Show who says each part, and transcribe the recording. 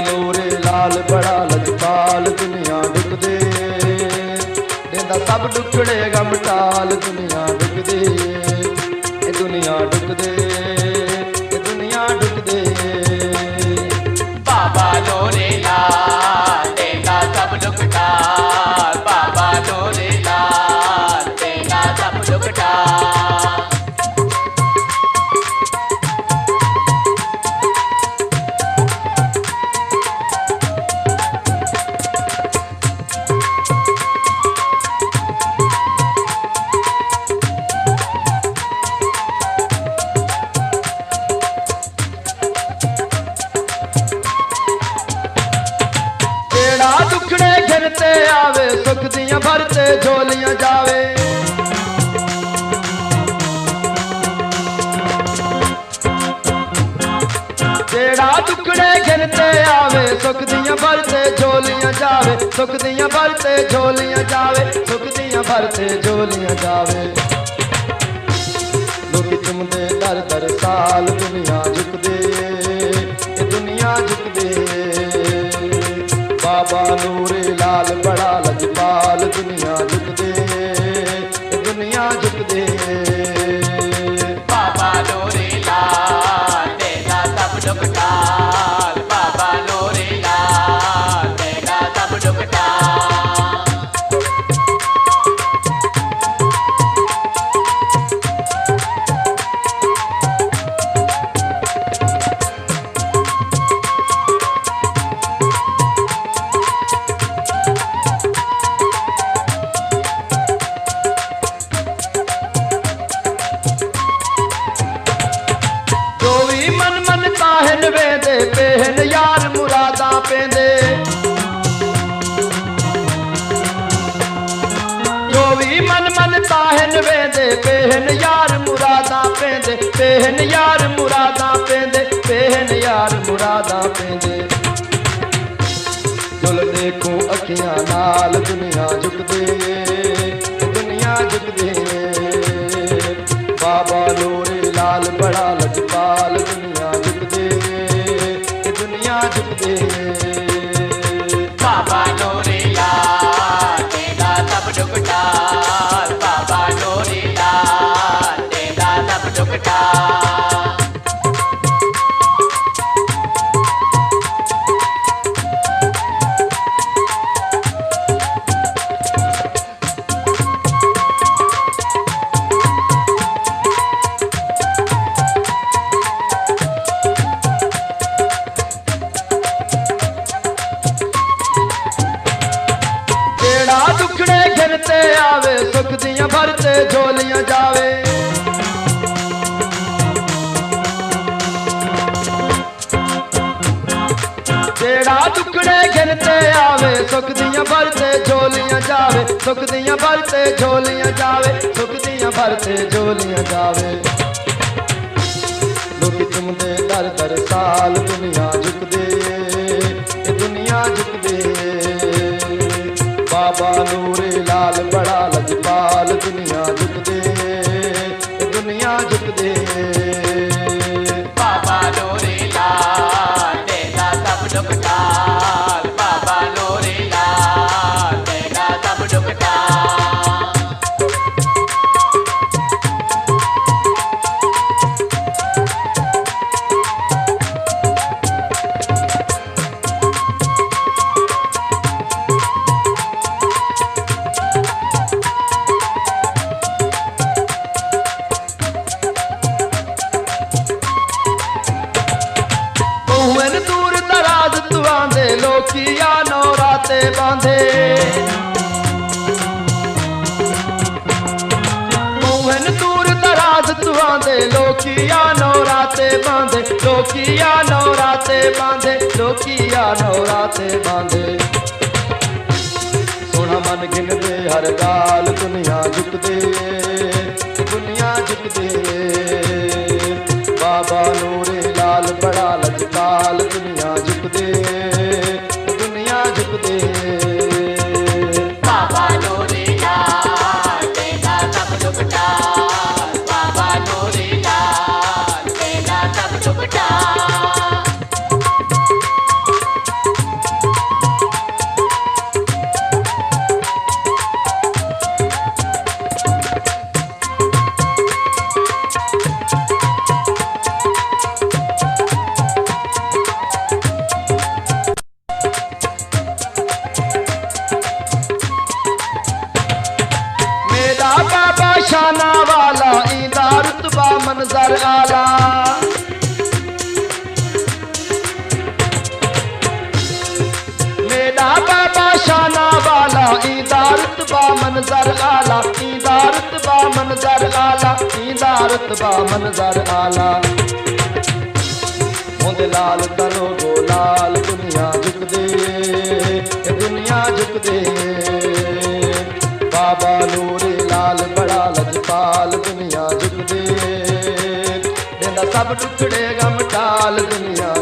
Speaker 1: नूरे लाल बड़ा लजपाल दुनिया डुक दे देंदा सब डुकड़े गम टाल दुनिया डुक दे दुनिया डुक दे दुनिया डुक दे
Speaker 2: बाबा नूरे लाल देंदा सब दुख टाल बाबा नूरे लाल देंदा सब दुख टाल
Speaker 1: दुखड़े घिरते आवे सुख दियां भरते झोलियां जावे जेड़ा दुखड़े घिरते आवे सुख दियां भरते झोलियां जावे सुख दियां भरते झोलियां जावे सुख दियां भरते झोलियां जावे लोग चुमदे दर दर साल दुनिया झुक दे दुनिया झुक दे बाबा नूरे लाल बड़ा लजपाल दुनिया झुक दे दुनिया झुक दे
Speaker 2: बाबा नूरे लाल देगा सब दुख टाल बाबा नूरे लाल देगा सब दुख टाल वेंदे पेहन यार मुरादा पेंदे जो भी मन मन ताहन वेंदे पेहन यार मुरादा पेंदे पेहन यार मुरादा पेंदे पेहन यार मुरादा पेंदे जुल देखो अखियां नाल दुनिया झुक दे दुनिया झुक दे बाबा नूरे लाल बड़ा लजपाल दुनिया झुक दे दुनिया झुक दे बाबा नूरे लाल देगा सब दुख टाल बाबा नूरे लाल देगा सब दुख टाल
Speaker 1: दुखड़े घिरते आवे सुख दियां भरते झोलियां जावे जेड़ा दुखड़े घिरते आवे सुख दियां भरते झोलियां जावे सुख दियां भरते झोलियां जावे सुख दियां भरते झोलियां जावे लोग चुमदे दर दर साल दुनिया झुक दे दुनिया झुक दे बाबा नूरे लाल बड़ा लजपाल दुनिया झुक दे दुनिया झुक दे
Speaker 2: बाबा नूरे लाल देगा सब दुख टाल बाबा नूरे लाल देगा सब दुख टाल लोकिया नौराते बांधे मोहन दूर दराज तुआंदे लोकिया नौराते बांधे लोकिया नौराते बांधे लोकिया नौराते बांधे सोना मन गिन दे हर गाल दुनिया झुक दे दुनिया झुक दे बाबा नूरे लाल बड़ा लजपाल दुनिया झुक दे दुनिया झुक दे बाबा नूरे लाल देगा सब दुख टाल बाबा नूरे लाल देगा सब दुख टाल रुतबा मंजर आला, इंदा रुतबा मंजर आला, इंदा रुतबा मंजर आला।
Speaker 1: ओंदे लाल तनो गो लाल दुनिया झुकदे, दुनिया झुकदे। बाबा नूरे लाल बड़ा लजपाल दुनिया झुकदे, देंदा सब टुकड़े गम टाल दुनिया